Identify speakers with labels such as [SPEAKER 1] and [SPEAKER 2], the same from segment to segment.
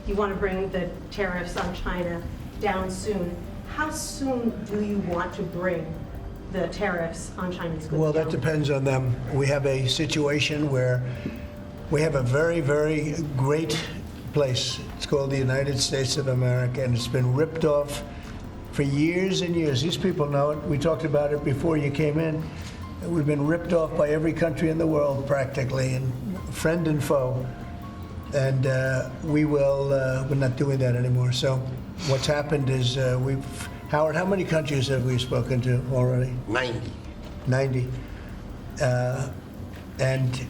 [SPEAKER 1] You want to bring the tariffs on China down soon. How soon do you want to bring the tariffs on Chinese goods
[SPEAKER 2] Well, that
[SPEAKER 1] down?
[SPEAKER 2] depends on them. We have a situation where we have a very, very great place. It's called the United States of America, and it's been ripped off for years and years. These people know it. We talked about it before you came in. We've been ripped off by every country in the world, practically, and friend and foe. And we're not doing that anymore. So what's happened is Howard, how many countries have we spoken to already? 90. And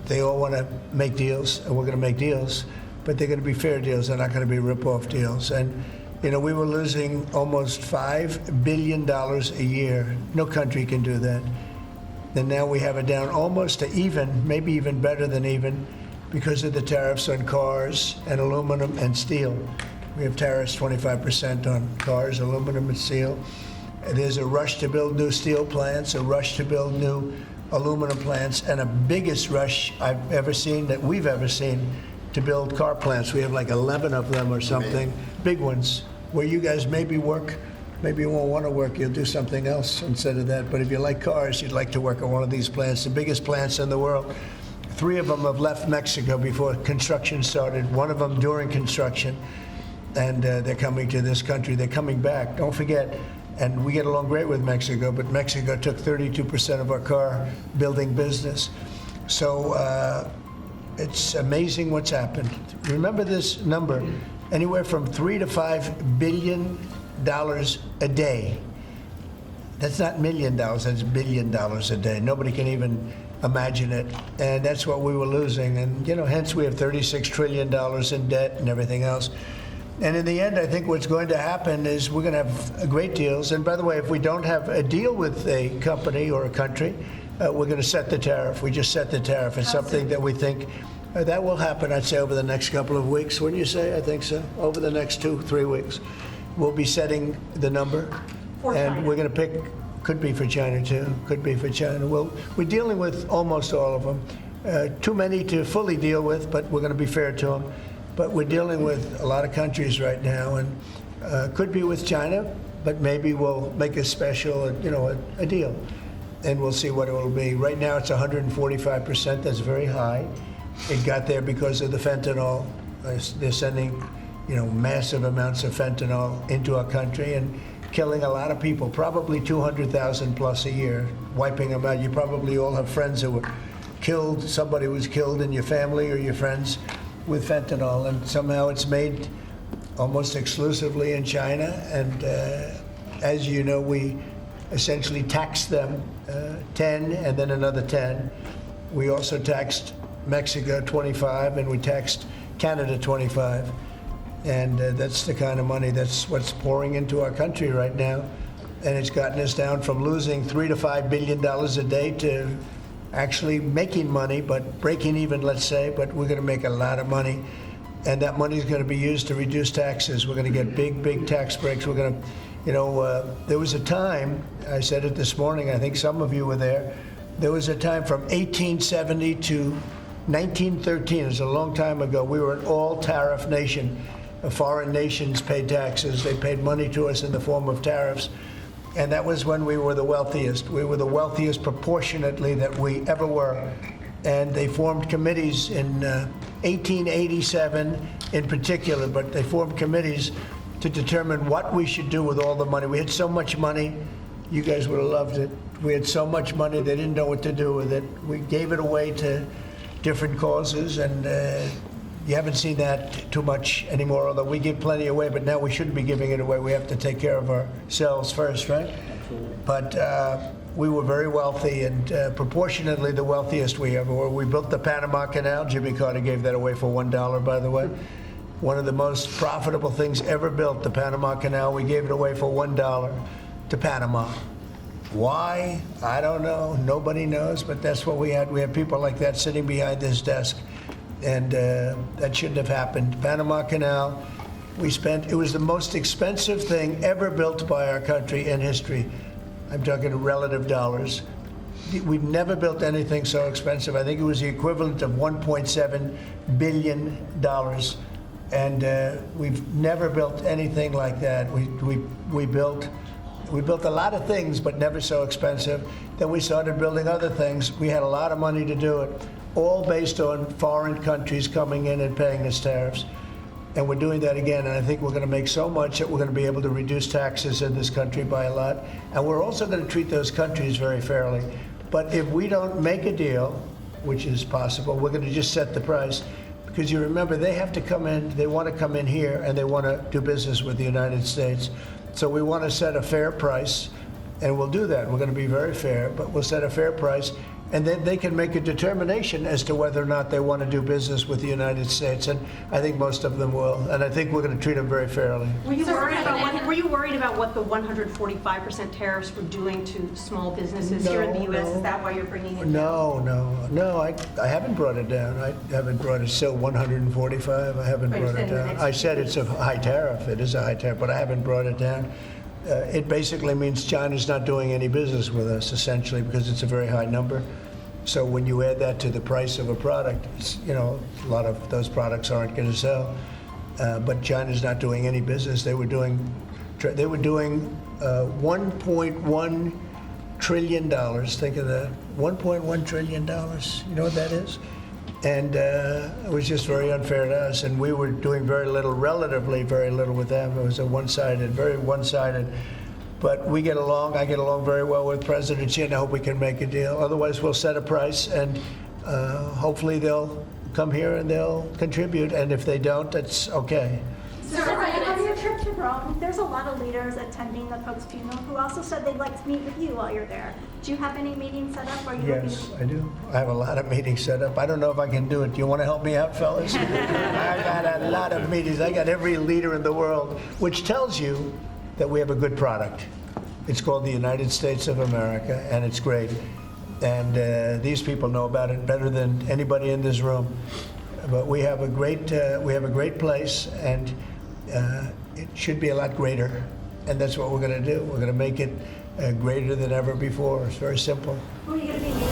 [SPEAKER 2] they all want to make deals, and we're going to make deals, but they're going to be fair deals. They're not going to be rip-off deals. And, you know, we were losing almost $5 billion a year. No country can do that. And now we have it down almost to even, maybe even better than even, because of the tariffs on cars and aluminum and steel. We have tariffs 25% on cars, aluminum and steel. There's a rush to build new steel plants, a rush to build new aluminum plants, and a biggest rush I've ever seen, that we've ever seen, to build car plants. We have like 11 of them or something, big ones, where you guys maybe work. Maybe you won't want to work, you'll do something else instead of that. But if you like cars, you'd like to work at one of these plants, the biggest plants in the world. 3 of them have left Mexico before construction started, 1 of them during construction, and they're coming to this country. They're coming back. Don't forget, and we get along great with Mexico, but Mexico took 32% of our car building business. So it's amazing what's happened. Remember this number, anywhere from $3 to $5 billion a day. That's not $1 million, that's $1 billion a day. Nobody can even imagine it. And that's what we were losing. And, you know, hence we have $36 trillion in debt and everything else. And in the end, I think what's going to happen is we're going to have great deals. And by the way, if we don't have a deal with a company or a country, we're going to set the tariff. We just set the tariff. It's something that we think that will happen, I'd say, over the next couple of weeks. Wouldn't you say? I think so. Over the next 2-3 weeks, we'll be setting the number.
[SPEAKER 1] For
[SPEAKER 2] and
[SPEAKER 1] China.
[SPEAKER 2] We're going to pick, could be for China too, could be for China. Well, we're dealing with almost all of them. Too many to fully deal with, but we're going to be fair to them. But we're dealing with a lot of countries right now, and could be with China, but maybe we'll make a special, you know, a deal, and we'll see what it will be. Right now, it's 145%. That's very high. It got there because of the fentanyl. They're sending, you know, massive amounts of fentanyl into our country and killing a lot of people, probably 200,000 plus a year, wiping them out. You probably all have friends that were killed. Somebody was killed in your family or your friends with fentanyl, and somehow it's made almost exclusively in China. And as you know, we essentially taxed them 10 and then another 10. We also taxed Mexico 25, and we taxed Canada 25. And that's the kind of money that's what's pouring into our country right now. And it's gotten us down from losing $3 to $5 billion a day to actually making money, but breaking even, let's say, but we're going to make a lot of money. And that money is going to be used to reduce taxes. We're going to get big, big tax breaks. We're going to, you know, there was a time, I said it this morning, I think some of you were there was a time from 1870 to 1913, it was a long time ago, we were an all-tariff nation. Foreign nations paid taxes. They paid money to us in the form of tariffs. And that was when we were the wealthiest. We were the wealthiest proportionately that we ever were. And they formed committees in 1887 in particular, but they formed committees to determine what we should do with all the money. We had so much money, you guys would have loved it. We had so much money, they didn't know what to do with it. We gave it away to different causes, and you haven't seen that too much anymore, although we give plenty away, but now we shouldn't be giving it away. We have to take care of ourselves first, right? Absolutely. But we were very wealthy, and proportionately the wealthiest we ever were. We built the Panama Canal. Jimmy Carter gave that away for $1, by the way. One of the most profitable things ever built, the Panama Canal. We gave it away for $1 to Panama. Why? I don't know. Nobody knows, but that's what we had. We had people like that sitting behind this desk. And that shouldn't have happened. Panama Canal, it was the most expensive thing ever built by our country in history. I'm talking relative dollars. We've never built anything so expensive. I think it was the equivalent of $1.7 billion And we've never built anything like that. We built a lot of things, but never so expensive. Then we started building other things. We had a lot of money to do it, all based on foreign countries coming in and paying us tariffs. And we're doing that again, and I think we're going to make so much that we're going to be able to reduce taxes in this country by a lot. And we're also going to treat those countries very fairly. But if we don't make a deal, which is possible, we're going to just set the price. Because you remember, they have to come in, they want to come in here, and they want to do business with the United States. So we want to set a fair price, and we'll do that. We're going to be very fair, but we'll set a fair price, and then they can make a determination as to whether or not they want to do business with the United States. And I think most of them will, and I think we're going to treat them very fairly.
[SPEAKER 1] Were you worried about what the 145% tariffs were doing to small businesses here in the U.S.?
[SPEAKER 2] No.
[SPEAKER 1] Is that why you're bringing it down?
[SPEAKER 2] No, I haven't brought it down. I haven't brought it, still 145. I haven't brought it down. I said it's a high tariff. It is a high tariff, but I haven't brought it down. It basically means China's not doing any business with us, essentially, because it's a very high number. So when you add that to the price of a product, a lot of those products aren't going to sell. But China's not doing any business. They were doing $1.1 trillion. Think of that, $1.1 trillion. You know what that is? And it was just very unfair to us. And we were doing very little, relatively very little with them. It was very one-sided. But we get along. I get along very well with President Xi, and I hope we can make a deal. Otherwise, we'll set a price, and hopefully they'll come here and they'll contribute. And if they don't, that's okay.
[SPEAKER 3] So on your trip to Rome, there's a lot of leaders attending the Pope's funeral who also said they'd like to meet with you while you're there. Do you have any meetings set up? Or you
[SPEAKER 2] Yes, I do. I have a lot of meetings set up. I don't know if I can do it. Do you want to help me out, fellas? I got a lot of meetings. I got every leader in the world, which tells you that we have a good product. It's called the United States of America, and it's great. And these people know about it better than anybody in this room. But we have a great place, and it should be a lot greater. And that's what we're going to do. We're going to make it greater than ever before. It's very simple.
[SPEAKER 3] Who are you going to be meeting